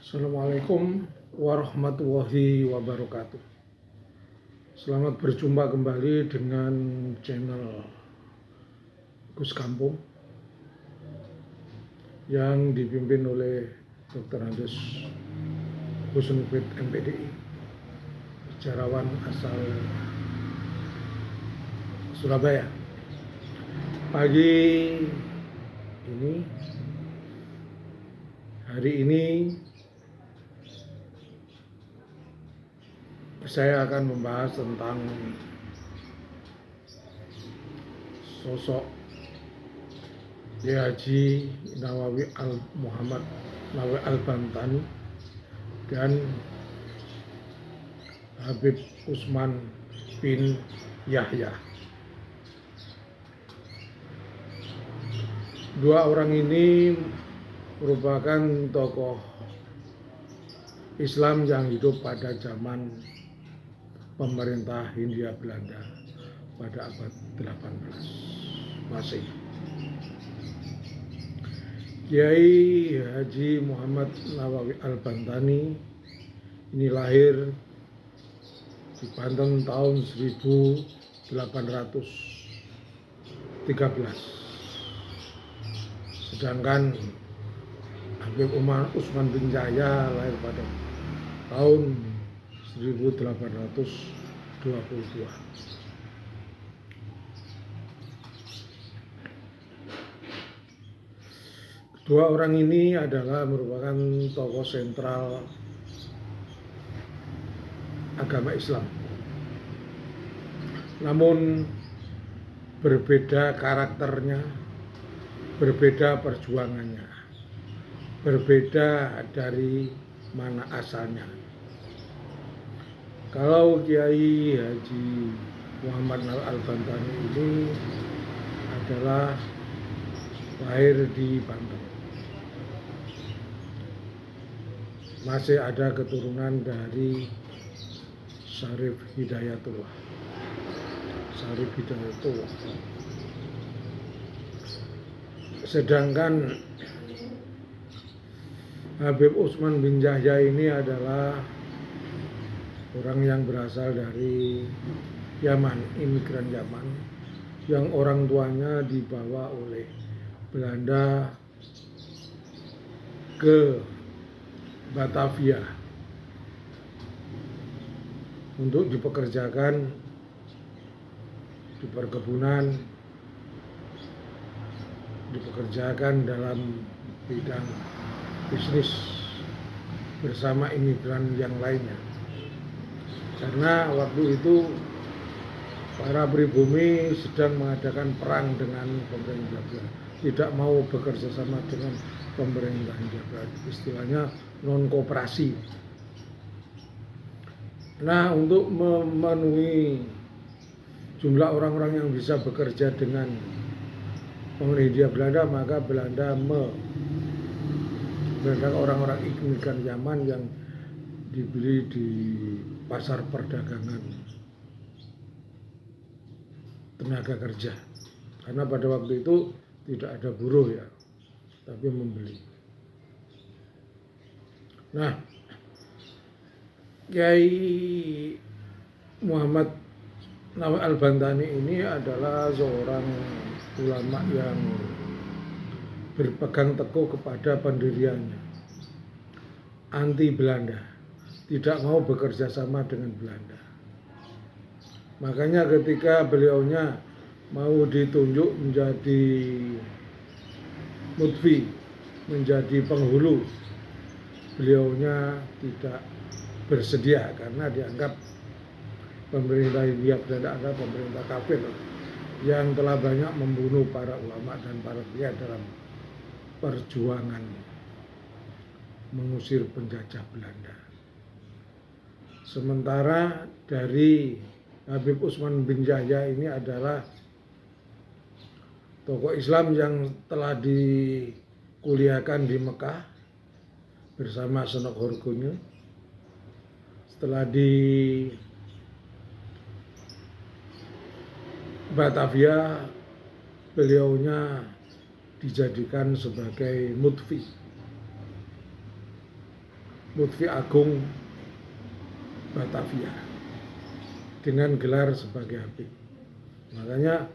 Assalamualaikum warahmatullahi wabarakatuh. Selamat berjumpa kembali dengan channel Gus Kampung yang dipimpin oleh Dr. Andes Husnufid MPDI, sejarawan asal Surabaya. Hari ini saya akan membahas tentang sosok Haji Nawawi Muhammad Nawawi Al-Bantani dan Habib Utsman bin Yahya. Dua orang ini merupakan tokoh Islam yang hidup pada zaman pemerintah Hindia Belanda pada abad 18 Masehi. Kiai Haji Muhammad Nawawi Al-Bantani ini lahir di Banten tahun 1813. Sedangkan Habib Utsman bin Yahya lahir pada tahun 1822. Kedua orang ini adalah merupakan tokoh sentral agama Islam. Namun berbeda karakternya, berbeda perjuangannya, berbeda dari mana asalnya. Kalau Kiai Haji Muhammad Nawawi Al-Bantani ini adalah lahir di Banten. Masih ada keturunan dari Syarif Hidayatullah. Sedangkan Habib Utsman bin Yahya ini adalah orang yang berasal dari Yaman, imigran Yaman, yang orang tuanya dibawa oleh Belanda ke Batavia untuk dipekerjakan di perkebunan, dipekerjakan dalam bidang bisnis bersama imigran yang lainnya. Karena waktu itu para pribumi sedang mengadakan perang dengan pemerintah Belanda, tidak mau bekerja sama dengan pemerintah Belanda, istilahnya non kooperasi. Nah, untuk memenuhi jumlah orang-orang yang bisa bekerja dengan pemerintah Belanda, maka Belanda mendatangkan orang-orang imigran Yaman yang dibeli di pasar perdagangan tenaga kerja, karena pada waktu itu tidak ada buruh ya, tapi membeli. Nah, Kiai Muhammad Nawawi Al-Bantani ini adalah seorang ulama yang berpegang teguh kepada pendiriannya, anti Belanda, tidak mau bekerja sama dengan Belanda. Makanya ketika beliaunya mau ditunjuk menjadi mutfi, menjadi penghulu, beliaunya tidak bersedia karena dianggap pemerintah Hindia Belanda adalah pemerintah kafir yang telah banyak membunuh para ulama dan para kiai dalam perjuangan mengusir penjajah Belanda. Sementara dari Habib Utsman bin Yahya ini adalah tokoh Islam yang telah dikuliahkan di Mekah bersama Senok Horgonya. Setelah di Batavia, beliaunya dijadikan sebagai mutfi. Lutfi Agung Batavia dengan gelar sebagai Habib. Makanya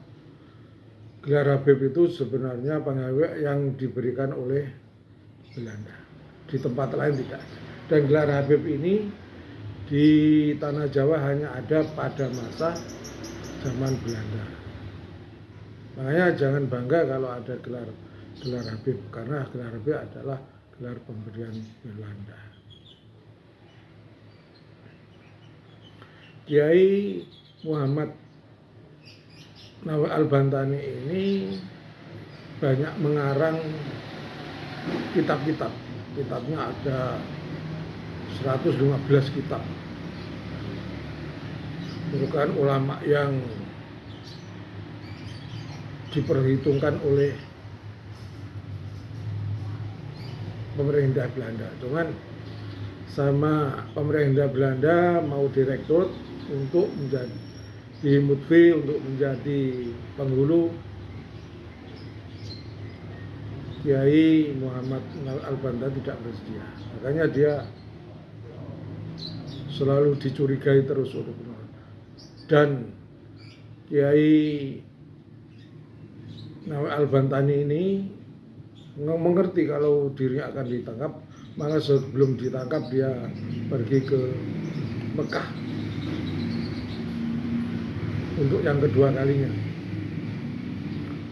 gelar Habib itu sebenarnya pengawet yang diberikan oleh Belanda. Di tempat lain tidak ada. Dan gelar Habib ini di tanah Jawa hanya ada pada masa zaman Belanda. Makanya jangan bangga kalau ada gelar Habib, karena gelar Habib adalah gelar pemberian Belanda. Kiai Muhammad Nawal Al-Bantani ini banyak mengarang kitab-kitab. Kitabnya ada 115 kitab. Merupakan ulama yang diperhitungkan oleh pemerintah Belanda. Cuman sama pemerintah Belanda mau direkrut untuk menjadi Lutfi untuk menjadi penghulu, Kiai Muhammad Al-Bantani tidak bersedia. Makanya dia selalu dicurigai terus oleh pemerintah. Dan Kiai Al-Bantani ini mengerti kalau dirinya akan ditangkap, maka sebelum ditangkap dia pergi ke Mekah untuk yang kedua kalinya,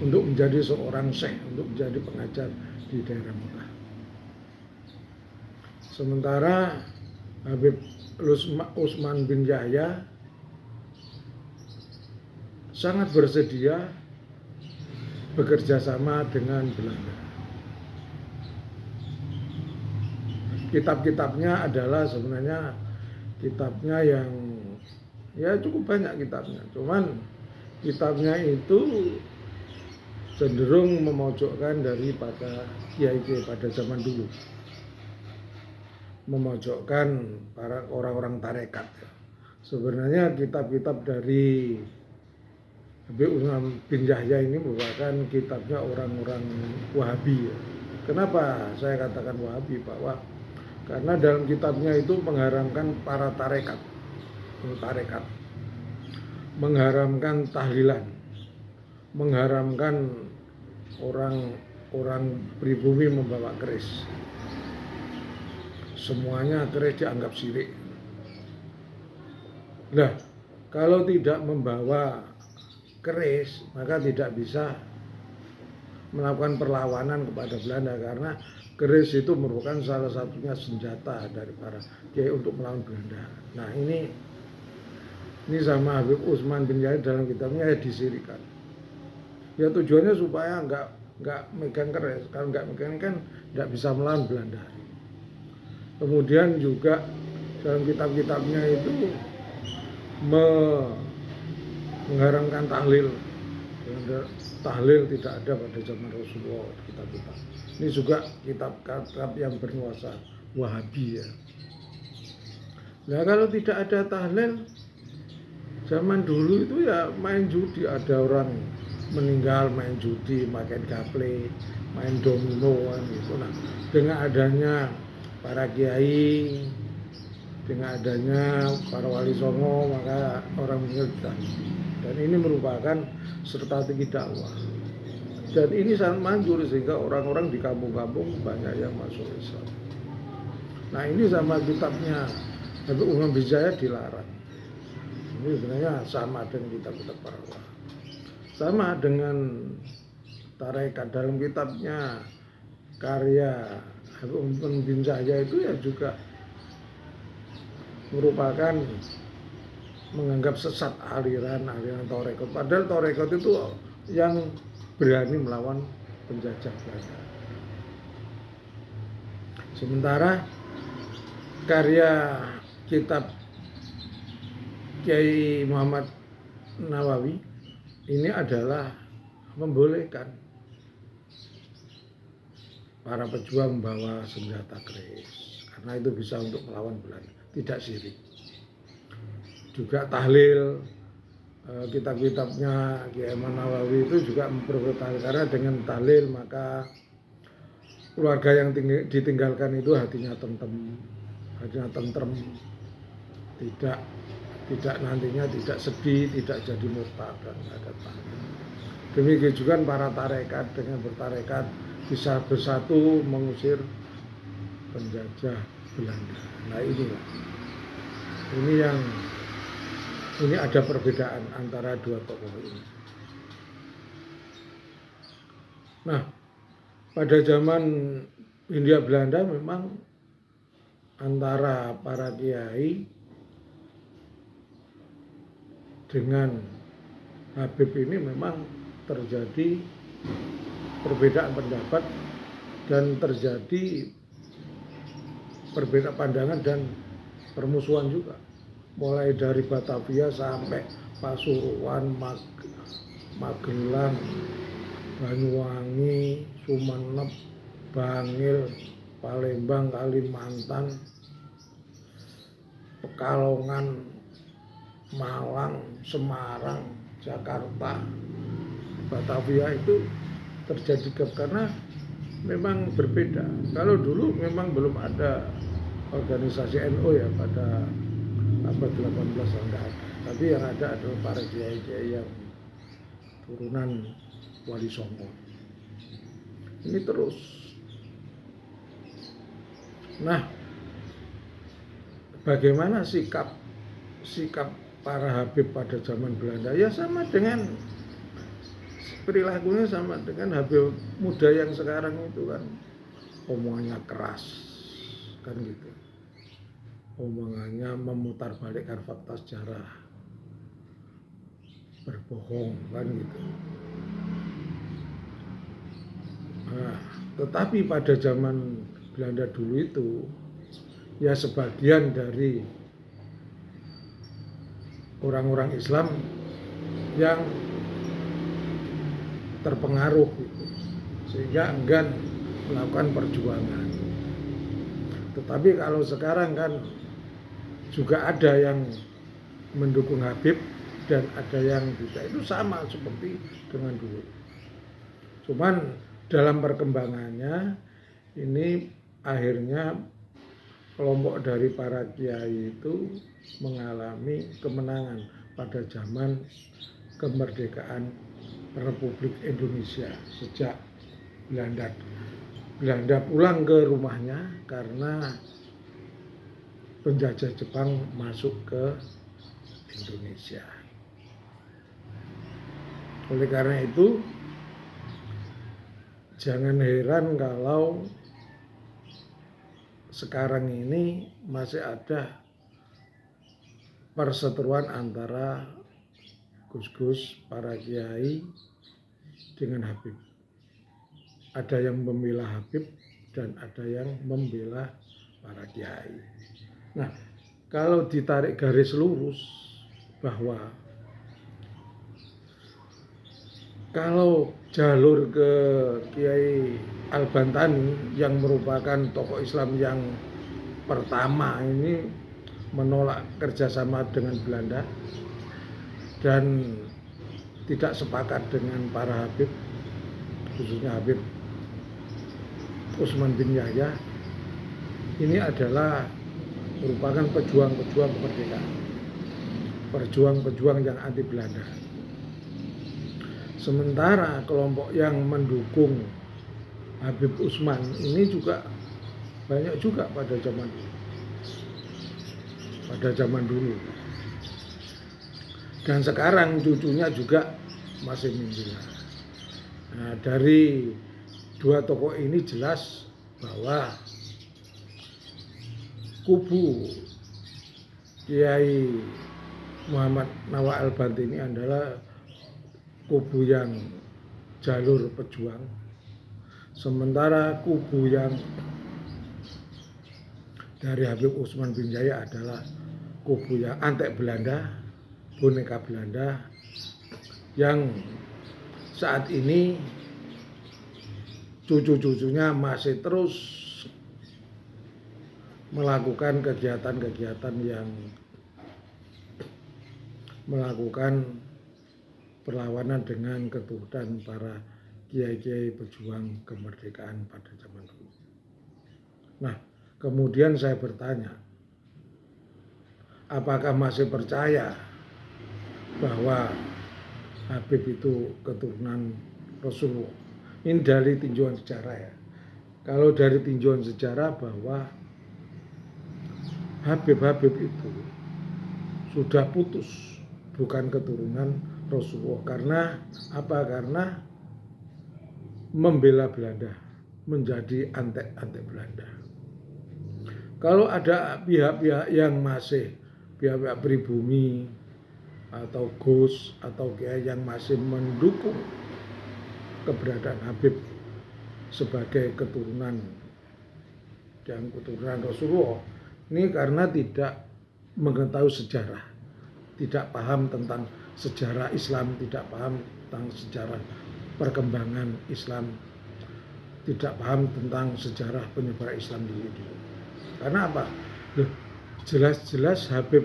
untuk menjadi seorang syekh, untuk menjadi pengajar di daerah Mekah. Sementara Habib Utsman bin Yahya sangat bersedia bekerja sama dengan Belanda. Kitab-kitabnya adalah sebenarnya kitabnya yang ya cukup banyak kitabnya. Cuman kitabnya itu cenderung memojokkan daripada kiai-kiai pada zaman dulu. Memojokkan para orang-orang tarekat. Sebenarnya kitab-kitab dari Habib Utsman bin Yahya ini merupakan kitabnya orang-orang Wahabi. Kenapa saya katakan Wahabi? Karena dalam kitabnya itu mengharamkan para tarekat, mengharamkan tahlilan, mengharamkan orang pribumi membawa keris. Semuanya keris dianggap syirik. Nah, kalau tidak membawa keris, maka tidak bisa melakukan perlawanan kepada Belanda, karena keris itu merupakan salah satunya senjata dari para kiai untuk melawan Belanda. Nah, ini sama Habib Utsman bin Yahya dalam kitabnya ya disirikan. Ya tujuannya supaya nggak megang keris. Kalau nggak megang kan nggak bisa melawan Belanda. Kemudian juga dalam kitab-kitabnya itu mengharamkan tahlil. Tahlil tidak ada pada zaman Rasulullah. Kitab-kitab ini juga kitab-kitab yang bernuansa Wahabi ya. Nah, kalau tidak ada tahlil, zaman dulu itu ya main judi. Ada orang meninggal main judi, main gaple, main domino gitu. Nah, dengan adanya para kiai, dengan adanya para wali songo, maka orang mengerti. Dan ini merupakan strategi dakwah. Dan ini sangat manjur sehingga orang-orang di kampung-kampung banyak yang masuk Islam. Nah, ini sama kitabnya Habib Utsman bin Yahya dilarang. Ini sebenarnya sama dengan kitab-kitab para ulama. Sama dengan tarekat, dalam kitabnya karya Habib Utsman bin Yahya itu ya juga merupakan menganggap sesat aliran tarekat. Padahal tarekat itu yang berani melawan penjajah Belanda. Sementara karya kitab Kiai Muhammad Nawawi ini adalah membolehkan para pejuang membawa senjata keris, karena itu bisa untuk melawan Belanda, tidak syirik. Juga tahlil, kitab-kitabnya Kiai Nawawi itu juga memperbolehkan, karena dengan tahlil maka keluarga yang ditinggalkan itu hatinya tentrem, hatinya tentrem, tidak nantinya tidak sedih, tidak jadi murtad dan ada takut. Demikian juga para tarekat dengan bertarekat bisa bersatu mengusir penjajah Belanda. Nah inilah, ini ada perbedaan antara dua tokoh ini. Nah, pada zaman Hindia Belanda memang antara para kiai dengan Habib ini memang terjadi perbedaan pendapat dan terjadi perbedaan pandangan dan permusuhan juga. Mulai dari Batavia sampai Pasuruan, Magelang, Banyuwangi, Sumenep, Bangil, Palembang, Kalimantan, Pekalongan, Malang, Semarang, Jakarta, Batavia itu terjadi karena memang berbeda. Kalau dulu memang belum ada organisasi NU ya pada abad 18 enggak ada. Tapi yang ada adalah para kiai-kiai yang turunan Wali Songo. Ini terus. Nah, bagaimana sikap para Habib pada zaman Belanda? Ya sama dengan perilakunya sama dengan Habib muda yang sekarang itu kan, omongannya keras kan gitu, omongannya memutarbalikkan fakta sejarah, berbohong kan gitu. Nah, tetapi pada zaman Belanda dulu itu ya sebagian dari orang-orang Islam yang terpengaruh gitu, sehingga enggan melakukan perjuangan. Tetapi kalau sekarang kan juga ada yang mendukung Habib dan ada yang tidak, itu sama seperti dengan dulu. Cuman dalam perkembangannya ini akhirnya kelompok dari para kiai itu mengalami kemenangan pada zaman kemerdekaan Republik Indonesia sejak Belanda pulang ke rumahnya karena penjajah Jepang masuk ke Indonesia. Oleh karena itu, jangan heran kalau sekarang ini masih ada perseteruan antara gus-gus, para kiai dengan Habib. Ada yang membela Habib dan ada yang membela para kiai. Nah, kalau ditarik garis lurus bahwa kalau jalur ke Kiai Al-Bantani yang merupakan tokoh Islam yang pertama ini menolak kerjasama dengan Belanda dan tidak sepakat dengan para Habib, khususnya Habib Utsman bin Yahya, ini adalah merupakan pejuang-pejuang kemerdekaan, pejuang-pejuang yang anti Belanda. Sementara kelompok yang mendukung Habib Utsman ini juga banyak juga pada zaman dulu. Dan sekarang cucunya juga masih membela. Nah, dari dua tokoh ini jelas bahwa kubu Kiai Muhammad Nawal Al-Bantini adalah kubu yang jalur pejuang, sementara kubu yang dari Habib Utsman bin Yahya adalah kubu yang anti Belanda, boneka Belanda, yang saat ini cucu-cucunya masih terus melakukan kegiatan-kegiatan yang melakukan perlawanan dengan keturunan para kiai-kiai pejuang kemerdekaan pada zaman dulu. Nah, kemudian saya bertanya, apakah masih percaya bahwa Habib itu keturunan Rasulullah? Ini dari tinjauan sejarah ya. Kalau dari tinjauan sejarah bahwa Habib itu sudah putus, bukan keturunan Rasulullah. Karena apa? Karena membela Belanda, menjadi antek-antek Belanda. Kalau ada pihak-pihak yang masih pihak-pihak pribumi atau Gus atau kiai yang masih mendukung keberadaan Habib sebagai keturunan dan keturunan Rasulullah, ini karena tidak mengetahui sejarah, tidak paham tentang sejarah Islam, tidak paham tentang sejarah perkembangan Islam, tidak paham tentang sejarah penyebaran Islam di dunia. Karena apa? Loh, jelas-jelas Habib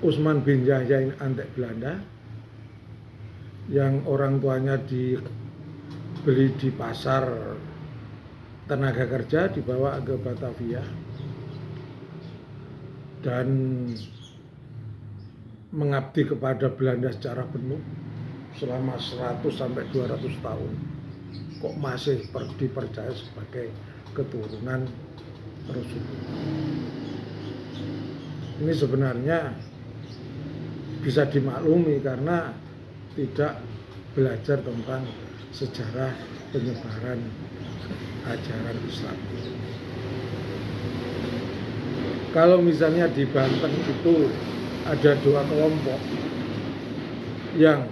Utsman bin Yahya ini antek Belanda, yang orang tuanya dibeli di pasar tenaga kerja, dibawa ke Batavia dan mengabdi kepada Belanda secara penuh selama 100 sampai 200 tahun. Kok masih dipercaya sebagai keturunan Rasulullah? Ini sebenarnya bisa dimaklumi karena tidak belajar tentang sejarah penyebaran ajaran Islam. Kalau misalnya di Banten itu ada dua kelompok yang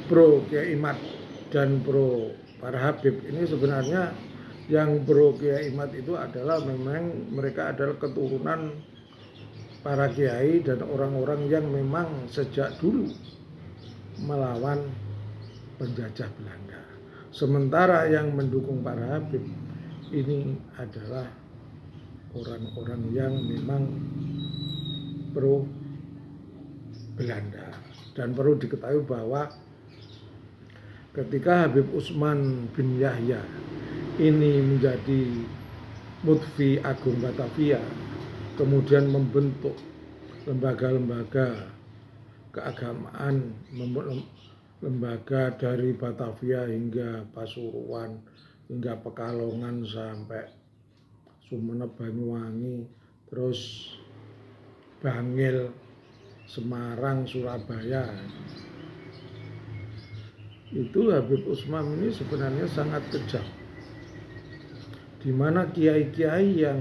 pro Kiai Imad dan pro para Habib, ini sebenarnya yang pro Kiai Imad itu adalah memang mereka adalah keturunan para kiai dan orang-orang yang memang sejak dulu melawan penjajah Belanda. Sementara yang mendukung para Habib ini adalah orang-orang yang memang pro Belanda. Dan perlu diketahui bahwa ketika Habib Utsman bin Yahya ini menjadi Mufti Agung Batavia, kemudian membentuk lembaga-lembaga keagamaan, lembaga dari Batavia hingga Pasuruan, hingga Pekalongan sampai Sumeneb, Banyuwangi, terus Bangil, Semarang, Surabaya. Itu Habib Utsman ini sebenarnya sangat kejam, di mana kiai-kiai yang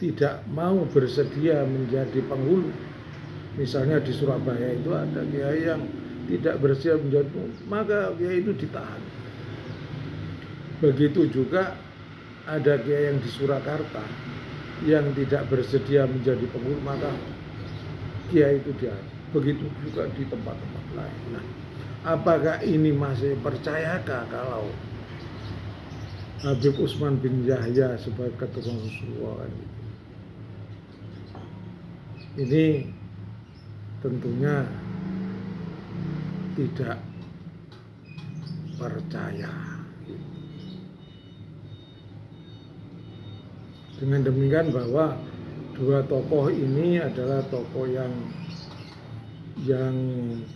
tidak mau bersedia menjadi penghulu. Misalnya di Surabaya itu ada kiai yang tidak bersedia menjadi penghulu, maka kiai itu ditahan. Begitu juga ada kiai yang di Surakarta yang tidak bersedia menjadi penghulu, maka kiai itu dia. Begitu juga di tempat-tempat lain. Nah, apakah ini masih percayakah kalau Habib Utsman bin Yahya sebagai ketua Rasulullah gitu? Ini tentunya tidak percaya. Dengan demikian bahwa dua tokoh ini adalah tokoh yang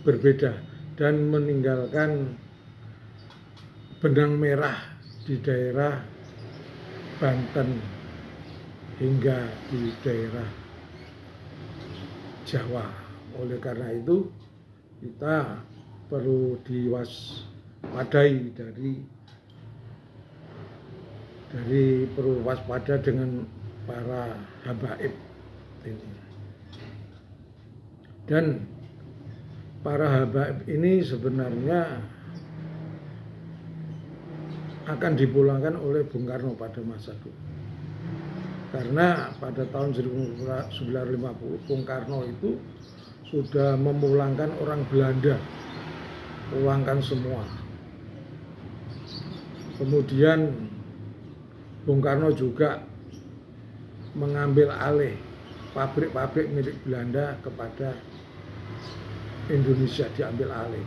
berbeda dan meninggalkan benang merah di daerah Banten hingga di daerah Jawa. Oleh karena itu kita perlu diwaspadai perlu waspada dengan para habaib ini. Dan para habaib ini sebenarnya akan dipulangkan oleh Bung Karno pada masa dulu. Karena pada tahun 1950 Bung Karno itu sudah memulangkan orang Belanda, pulangkan semua. Kemudian Bung Karno juga mengambil alih pabrik-pabrik milik Belanda kepada Indonesia, diambil alih.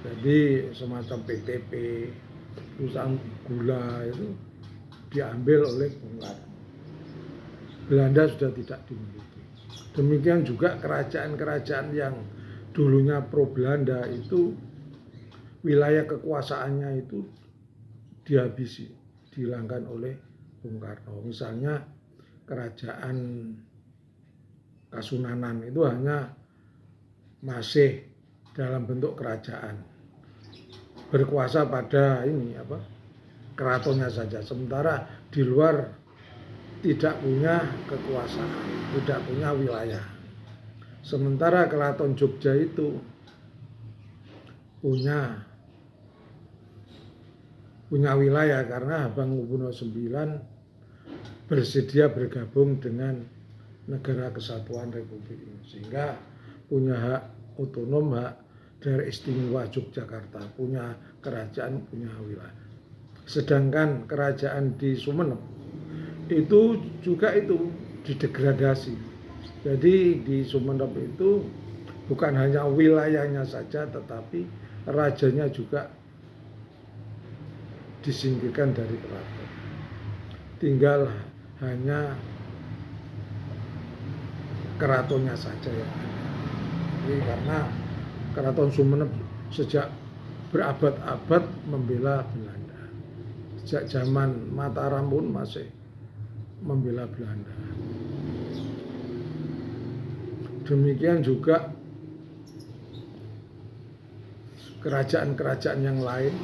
Jadi semacam PTP, perusahaan gula itu diambil oleh Bung Karno. Belanda sudah tidak dimiliki. Demikian juga kerajaan-kerajaan yang dulunya pro Belanda itu wilayah kekuasaannya itu dihabisi, dihilangkan oleh Bung Karno. Misalnya kerajaan Kasunanan itu hanya masih dalam bentuk kerajaan, berkuasa pada keratonnya saja, sementara di luar tidak punya kekuasaan, tidak punya wilayah. Sementara Keraton Jogja itu punya wilayah karena Hamengkubuwono IX bersedia bergabung dengan Negara Kesatuan Republik Indonesia, sehingga punya hak otonom, hak daerah istimewa Yogyakarta, punya kerajaan, punya wilayah. Sedangkan kerajaan di Sumeneb itu juga didegradasi. Jadi di Sumeneb itu bukan hanya wilayahnya saja, tetapi rajanya juga disingkirkan dari keraton. Tinggal hanya keratonnya saja yang ada. Jadi karena Keraton Sumeneb sejak berabad-abad membela Belanda. Sejak zaman Mataram pun masih membela Belanda. Demikian juga kerajaan-kerajaan yang lain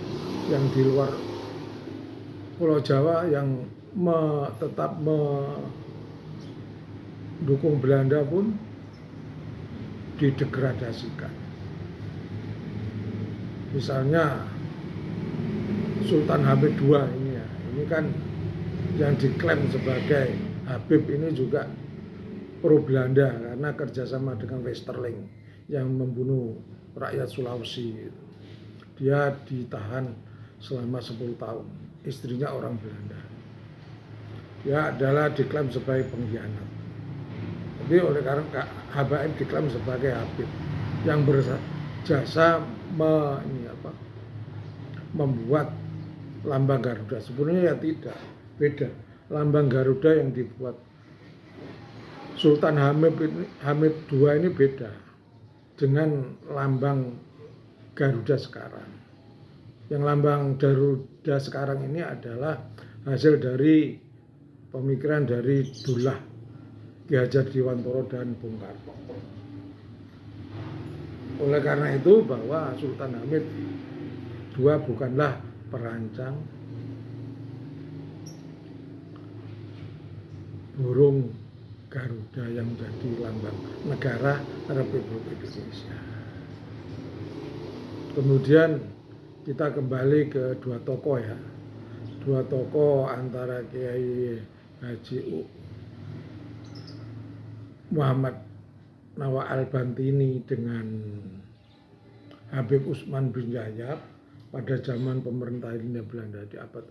yang di luar Pulau Jawa yang tetap mendukung Belanda pun didegradasikan. Misalnya Sultan Hamid II ini kan yang diklaim sebagai Habib ini juga pro Belanda karena kerjasama dengan Westerling yang membunuh rakyat Sulawesi. Dia ditahan selama 10 tahun. Istrinya orang Belanda. Dia adalah diklaim sebagai pengkhianat. Tapi oleh karena Habaib diklaim sebagai Habib yang berjasa membuat lambang Garuda. Sebenarnya ya tidak, beda. Lambang Garuda yang dibuat Sultan Hamid II ini beda dengan lambang Garuda sekarang. Yang lambang Garuda sekarang ini adalah hasil dari pemikiran dari Dullah Ki Hajar Dewantara dan Bung Karno. Oleh karena itu bahwa Sultan Hamid II bukanlah perancang burung Garuda yang menjadi lambang negara Republik Indonesia. Kemudian kita kembali ke dua tokoh ya. Dua tokoh antara Kiai Haji Muhammad Nawa Al-Bantini dengan Habib Usman bin Yayab pada zaman pemerintahan Hindia Belanda di abad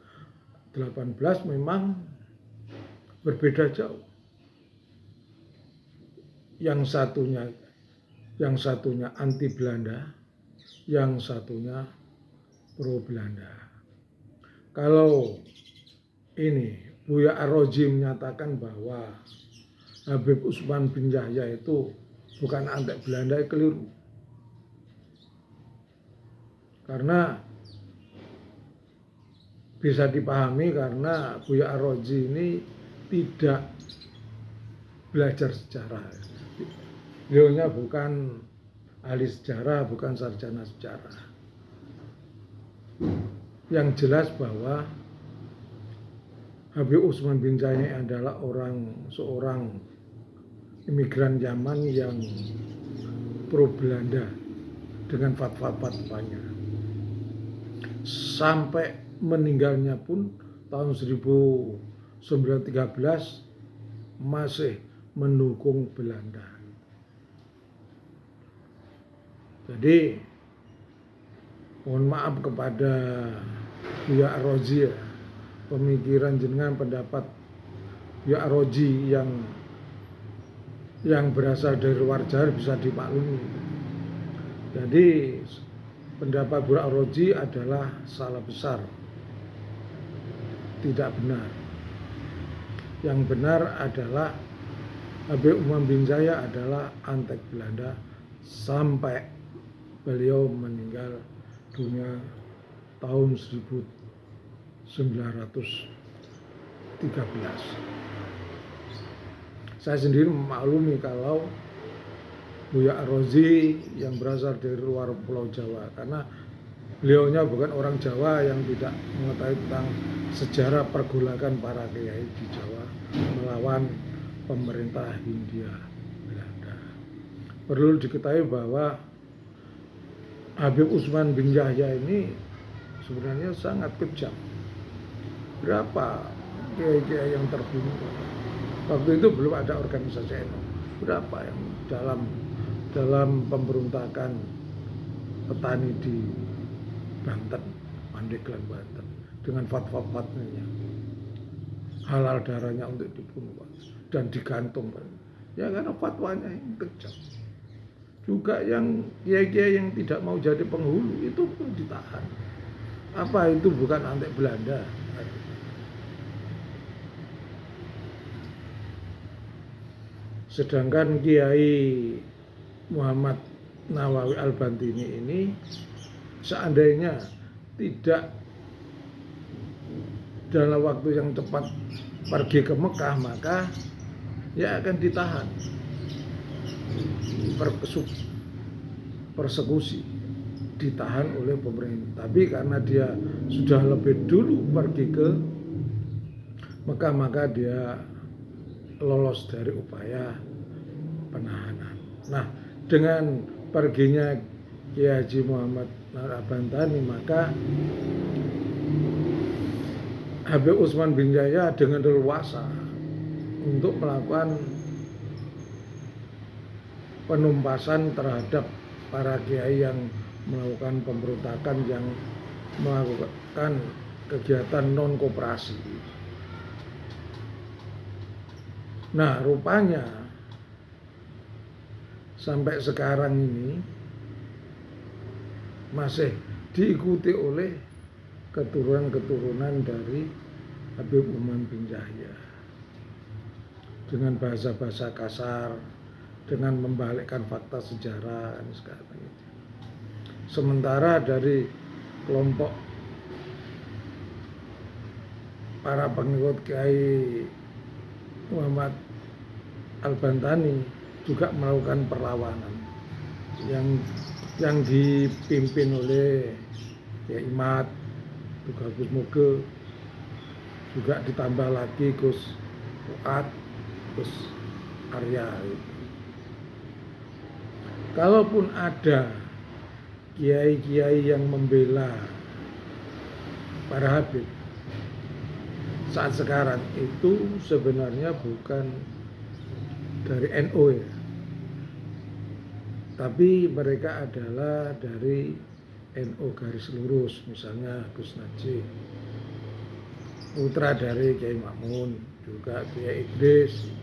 18 memang berbeda jauh. Yang satunya anti Belanda, yang satunya pro Belanda. Kalau ini Buya Ar-Raji menyatakan bahwa Habib Usman bin Yahya itu bukan anti Belanda, keliru. Karena bisa dipahami karena Buya Ar-Raji ini tidak belajar sejarah. Beliaunya bukan ahli sejarah, bukan sarjana sejarah. Yang jelas bahwa Habib Usman bin Yahya adalah seorang imigran Yaman yang pro Belanda dengan fatwa-fatwanya. Sampai meninggalnya pun tahun 1913 masih mendukung Belanda. Jadi mohon maaf kepada Buya Ar-Raji ya, pemikiran jenengan, pendapat Buya Ar-Raji yang berasal dari luar Jawa bisa dimaklumi. Jadi pendapat Buya Ar-Raji adalah salah besar, tidak benar. Yang benar adalah Habib Umar bin Jaya adalah antek Belanda sampai beliau meninggal dunia tahun 1913. Saya sendiri memaklumi kalau Buya Ar-Razi yang berasal dari luar Pulau Jawa, karena beliaunya bukan orang Jawa yang tidak mengetahui tentang sejarah pergolakan para kiai di Jawa melawan pemerintah Hindia Belanda. Perlu diketahui bahwa Habib Utsman bin Yahya ini sebenarnya sangat kejam. Berapa kiai-kiai yang terbunuh? Waktu itu belum ada organisasi NU. Berapa yang dalam pemberontakan petani di Banten, Pandeglang Banten, dengan fatwa-fatwanya halal darahnya untuk dibunuh dan digantung, ya karena fatwanya yang kejam. Juga yang kiai-kiai yang tidak mau jadi penghulu itu pun ditahan. Apa itu bukan antek Belanda? Sedangkan Kiai Muhammad Nawawi Al-Bantini ini seandainya tidak dalam waktu yang cepat pergi ke Mekah, maka ya akan ditahan, persekusi, ditahan oleh pemerintah. Tapi karena dia sudah lebih dulu pergi ke Mekah, maka dia lolos dari upaya penahanan. Nah, dengan perginya Kiai Haji Muhammad Nawawi Al-Bantani, maka Habib Utsman bin Yahya dengan leluasa untuk melakukan penumpasan terhadap para kiai yang melakukan pemberontakan, yang melakukan kegiatan non koperasi. Nah, rupanya sampai sekarang ini masih diikuti oleh keturunan-keturunan dari Habib Utsman bin Yahya dengan bahasa-bahasa kasar, dengan membalikkan fakta sejarah dan sekarang itu. Sementara dari kelompok para pengikut Kiai Muhammad Al-Bantani juga melakukan perlawanan yang dipimpin oleh Kiai Imad, juga Gus Moge, juga ditambah lagi Gus Fuad, Gus Arya. Kalaupun ada kiai-kiai yang membela para Habib saat sekarang, itu sebenarnya bukan dari NU ya, tapi mereka adalah dari NU garis lurus. Misalnya Gus Najib, putra dari Kiai Makmun, juga Kiai Idris,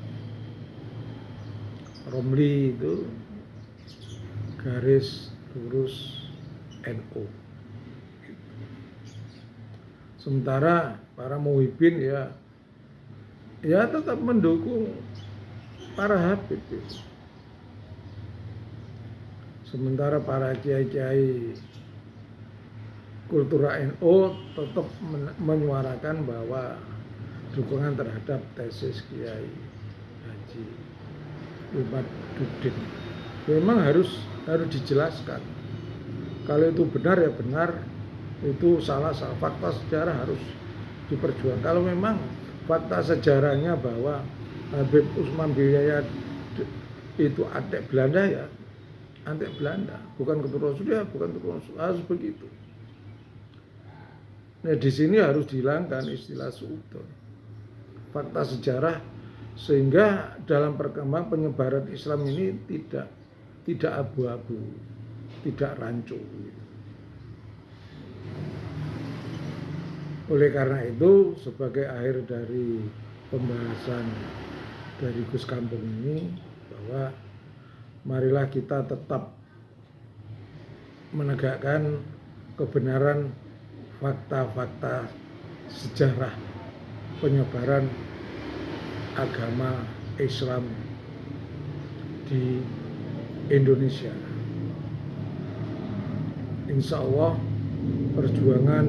Romli, itu garis lurus NU. Sementara para muhibin ya tetap mendukung para Habib itu. Sementara para kiai-kiai kultura NU tetap menyuarakan bahwa dukungan terhadap tesis Kiai Haji Imaduddin memang harus dijelaskan. Kalau itu benar ya benar, itu salah fakta sejarah harus diperjuangkan. Kalau memang fakta sejarahnya bahwa Habib Utsman bin Yahya itu antek Belanda, ya antek Belanda, bukan keturunan Sunda, bukan keturunan Sunda, harus begitu. Nah, di sini harus dihilangkan istilah suudon, fakta sejarah, sehingga dalam perkembangan penyebaran Islam ini tidak abu-abu, tidak rancu. Oleh karena itu, sebagai akhir dari pembahasan dari Gus Kampung ini, bahwa marilah kita tetap menegakkan kebenaran fakta-fakta sejarah penyebaran agama Islam di Indonesia. Insya Allah perjuangan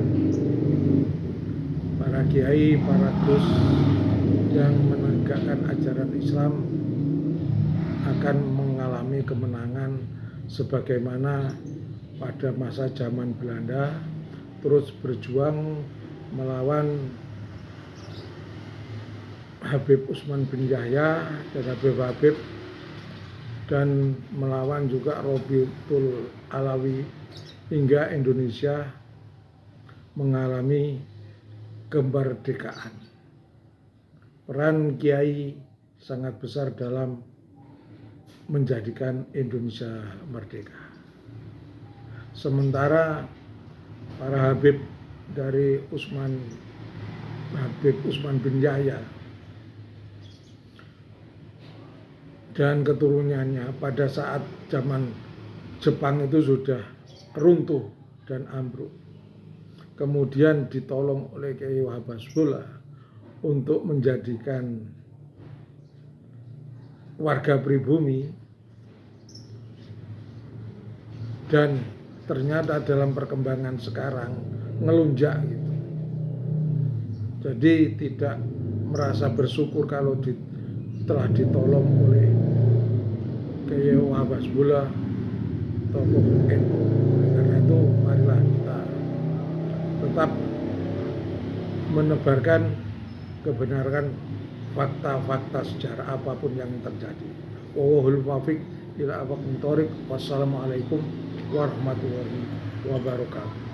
para kiai, para gus yang menegakkan ajaran Islam akan mengalami kemenangan sebagaimana pada masa zaman Belanda terus berjuang melawan Habib Utsman bin Yahya dan Habib dan melawan juga Robitul Alawi hingga Indonesia mengalami kemerdekaan. Peran kiai sangat besar dalam menjadikan Indonesia merdeka. Sementara para Habib dari Habib Utsman bin Yahya dan keturunannya pada saat zaman Jepang itu sudah runtuh dan ambruk. Kemudian ditolong oleh Kiai Wahab Hasbullah untuk menjadikan warga pribumi, dan ternyata dalam perkembangan sekarang ngelunjak gitu. Jadi tidak merasa bersyukur kalau telah ditolong oleh Kiai Wahab Hasbullah, tokoh NU. Karena itu marilah kita tetap menebarkan kebenaran fakta-fakta sejarah apapun yang terjadi. Wallahul muwaffiq ila aqwamit thoriq. Wassalamualaikum warahmatullahi wabarakatuh.